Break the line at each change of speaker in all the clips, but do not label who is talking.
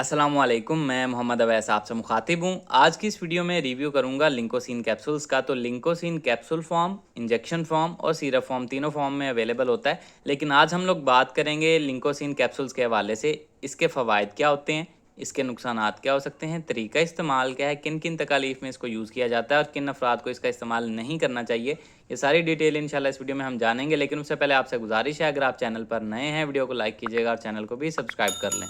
अस्सलामुअलैकुम, मैं मोहम्मद अवैस आपसे मुखातिब हूँ। आज की इस वीडियो में रिव्यू करूँगा लिंकोसिन कैप्सूल्स का। तो लिंकोसिन कैप्सूल फॉर्म, इंजेक्शन फॉर्म और सिरप फॉर्म तीनों फॉर्म में अवेलेबल होता है। लेकिन आज हम लोग बात करेंगे लिंकोसिन कैप्सूल्स के हवाले से। इसके फ़वाइद क्या होते हैं, इसके नुकसानात क्या हो सकते हैं, तरीका इस्तेमाल क्या है, किन किन तकालीफ में इसको यूज़ किया जाता है और किन अफराद को इसका इस्तेमाल नहीं करना चाहिए, ये सारी डिटेल इंशाल्लाह इस वीडियो में हम जानेंगे। लेकिन उससे पहले आपसे गुजारिश है, अगर आप चैनल पर नए हैं वीडियो को लाइक कीजिएगा और चैनल को भी सब्सक्राइब कर लें।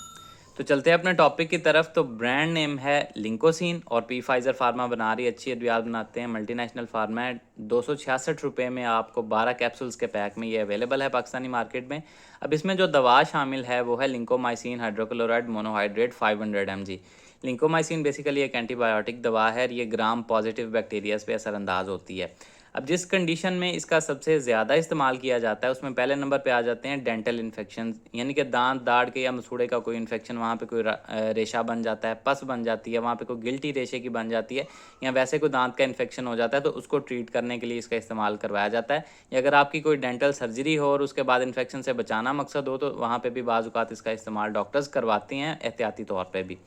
तो चलते हैं अपने टॉपिक की तरफ। तो ब्रांड नेम है लिंकोसिन और पी फाइजर फार्मा बना रही है, अच्छी अद्वियात बनाते हैं, मल्टीनेशनल फार्मा है। 266 रुपये में आपको 12 कैप्सूल्स के पैक में ये अवेलेबल है पाकिस्तानी मार्केट में। अब इसमें जो दवा शामिल है वो है lincomycin hydrochloride monohydrate 500 mg। Lincomycin basically एक एंटीबायोटिक दवा है और ये ग्राम पॉजिटिव बैक्टीरियाज पे असरअंदाज होती है। अब जिस कंडीशन में इसका सबसे ज़्यादा इस्तेमाल किया जाता है उसमें पहले नंबर पे आ जाते हैं डेंटल इन्फेक्शन, यानी कि दांत दाढ़ के या मसूड़े का कोई इन्फेक्शन, वहाँ पे कोई रेशा बन जाता है, पस बन जाती है, वहाँ पे कोई गिल्टी रेशे की बन जाती है, या वैसे कोई दांत का इन्फेक्शन हो जाता है तो उसको ट्रीट करने के लिए इसका इस्तेमाल करवाया जाता है। या अगर आपकी कोई डेंटल सर्जरी हो और उसके बाद इन्फेक्शन से बचाना मकसद हो तो वहाँ पर भी बाज़ औक़ात इसका इस्तेमाल डॉक्टर्स करवाते हैं एहतियाती तौर पर भी।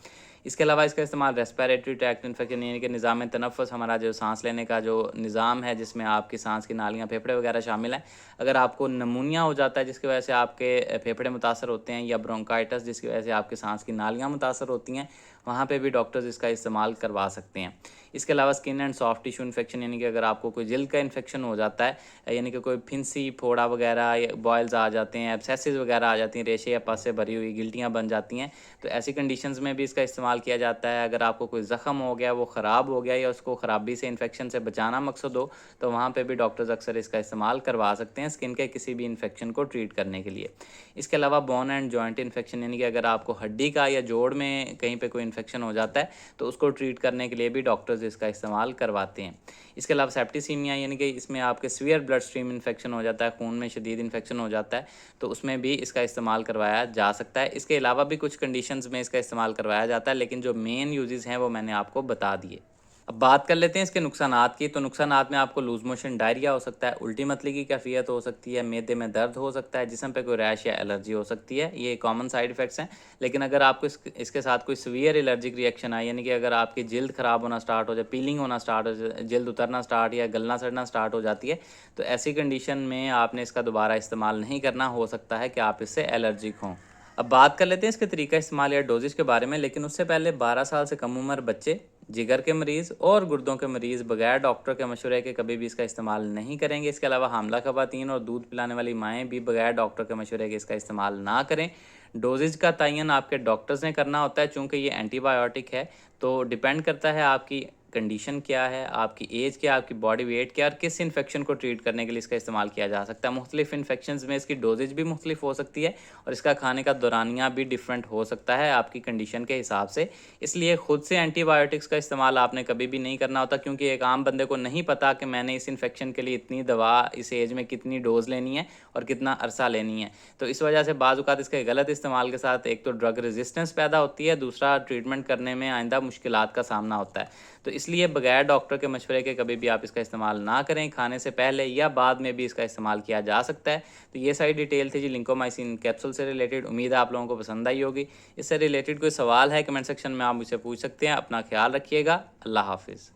इसके अलावा इसका इस्तेमाल रेस्पिरेटरी ट्रैक्ट इन्फेक्शन, यानी कि निज़ाम तनफ़्फ़ुस, हमारा जो सांस लेने का जो निज़ाम है जिसमें आपकी सांस की नालियाँ फेफड़े वगैरह शामिल हैं, अगर आपको नमूनिया हो जाता है जिसकी वजह से आपके फेफड़े मुतासर होते हैं, या ब्रोंकाइटिस जिसकी वजह से आपकी सांस की नालियाँ मुतासर होती हैं, वहाँ पे भी डॉक्टर्स इसका इस्तेमाल करवा सकते हैं। इसके अलावा skin and soft tissue infection, यानी कि अगर आपको कोई जल्द का इन्फेक्शन हो जाता है, यानी कि कोई फिंसी फोड़ा वगैरह या बॉयल्स आ जाते हैं, एब्सेसिस वगैरह आ जाती हैं, रेशे या पस से भरी हुई गिल्टियाँ बन जाती हैं, तो ऐसी कंडीशंस में भी इसका इस्तेमाल किया जाता है। अगर आपको कोई ज़ख़म हो गया, वो ख़राब हो गया, या उसको ख़राबी से इन्फेक्शन से बचाना मकसद हो, तो वहाँ पे भी डॉक्टर्स अक्सर इसका इस्तेमाल करवा सकते हैं स्किन के किसी भी इन्फेक्शन को ट्रीट करने के लिए। इसके अलावा बोन एंड जॉइंट इन्फेक्शन, यानी कि अगर आपको हड्डी का या जोड़ में कहीं पे कोई इन्फेक्शन हो जाता है तो उसको ट्रीट करने के लिए भी डॉक्टर्स इसका इस्तेमाल करवाते हैं। इसके अलावा सेप्टिसीमिया, यानी कि इसमें आपके सीवियर ब्लड स्ट्रीम इन्फेक्शन हो जाता है, खून में शदीद इन्फेक्शन हो जाता है, तो उसमें भी इसका इस्तेमाल करवाया जा सकता है। इसके अलावा भी कुछ कंडीशंस में इसका इस्तेमाल करवाया जाता है, लेकिन जो मेन यूजेस हैं वो मैंने आपको बता दिए। अब बात कर लेते हैं इसके नुकसानात की। तो नुकसानात में आपको लूज़ मोशन, डायरिया हो सकता है, उल्टी मतली की कैफियत हो सकती है, मैदे में दर्द हो सकता है, जिस्म पे कोई रैश या एलर्जी हो सकती है, ये कॉमन साइड इफ़ेक्ट्स हैं। लेकिन अगर आपको इसके साथ कोई सीवियर एलर्जिक रिएक्शन आए, यानी कि अगर आपकी जिल्द ख़राब होना स्टार्ट हो जाए, पीलिंग होना स्टार्ट हो जाए, जिल्द उतरना स्टार्ट या गलना सड़ना स्टार्ट हो जाती है, तो ऐसी कंडीशन में आपने इसका दोबारा इस्तेमाल नहीं करना, हो सकता है कि आप इससे एलर्जिक हों। अब बात कर लेते हैं इसके तरीका इस्तेमाल या डोजेज के बारे में, लेकिन उससे पहले 12 साल से कम उम्र बच्चे, जिगर के मरीज़ और गुर्दों के मरीज़ बगैर डॉक्टर के मशवरे के कभी भी इसका इस्तेमाल नहीं करेंगे। इसके अलावा हामला ख़वातीन और दूध पिलाने वाली माएँ भी बगैर डॉक्टर के मशवरे के इसका इस्तेमाल ना करें। डोजेज का तयन आपके डॉक्टर्स ने करना होता है, चूँकि ये एंटीबायोटिक है तो डिपेंड करता है आपकी कंडीशन क्या है, आपकी एज क्या है, आपकी बॉडी वेट क्या है और किस इन्फेक्शन को ट्रीट करने के लिए इसका इस्तेमाल किया जा सकता है। मुख्तलिफ इन्फेक्शंस में इसकी डोजेज भी मुख्तलिफ हो सकती है और इसका खाने का दौरानिया भी डिफरेंट हो सकता है आपकी कंडीशन के हिसाब से। इसलिए खुद से एंटीबायोटिक्स का इस्तेमाल आपने कभी भी नहीं करना होता, क्योंकि एक आम बंदे को नहीं पता कि मैंने इस इन्फेक्शन के लिए इतनी दवा इस एज में कितनी डोज लेनी है और कितना अरसा लेनी है। तो इस वजह से बाज़ औक़ात इसके गलत इस्तेमाल के साथ एक तो ड्रग रेजिस्टेंस पैदा होती है, दूसरा ट्रीटमेंट करने में आइंदा मुश्किलात का सामना होता है। तो इसलिए बगैर डॉक्टर के मशवरे के कभी भी आप इसका इस्तेमाल ना करें। खाने से पहले या बाद में भी इसका इस्तेमाल किया जा सकता है। तो ये सारी डिटेल थी जी लिंकोमाइसिन कैप्सूल से रिलेटेड। उम्मीद है आप लोगों को पसंद आई होगी। इससे रिलेटेड कोई सवाल है कमेंट सेक्शन में आप मुझसे पूछ सकते हैं। अपना ख्याल रखिएगा। अल्लाह हाफिज़।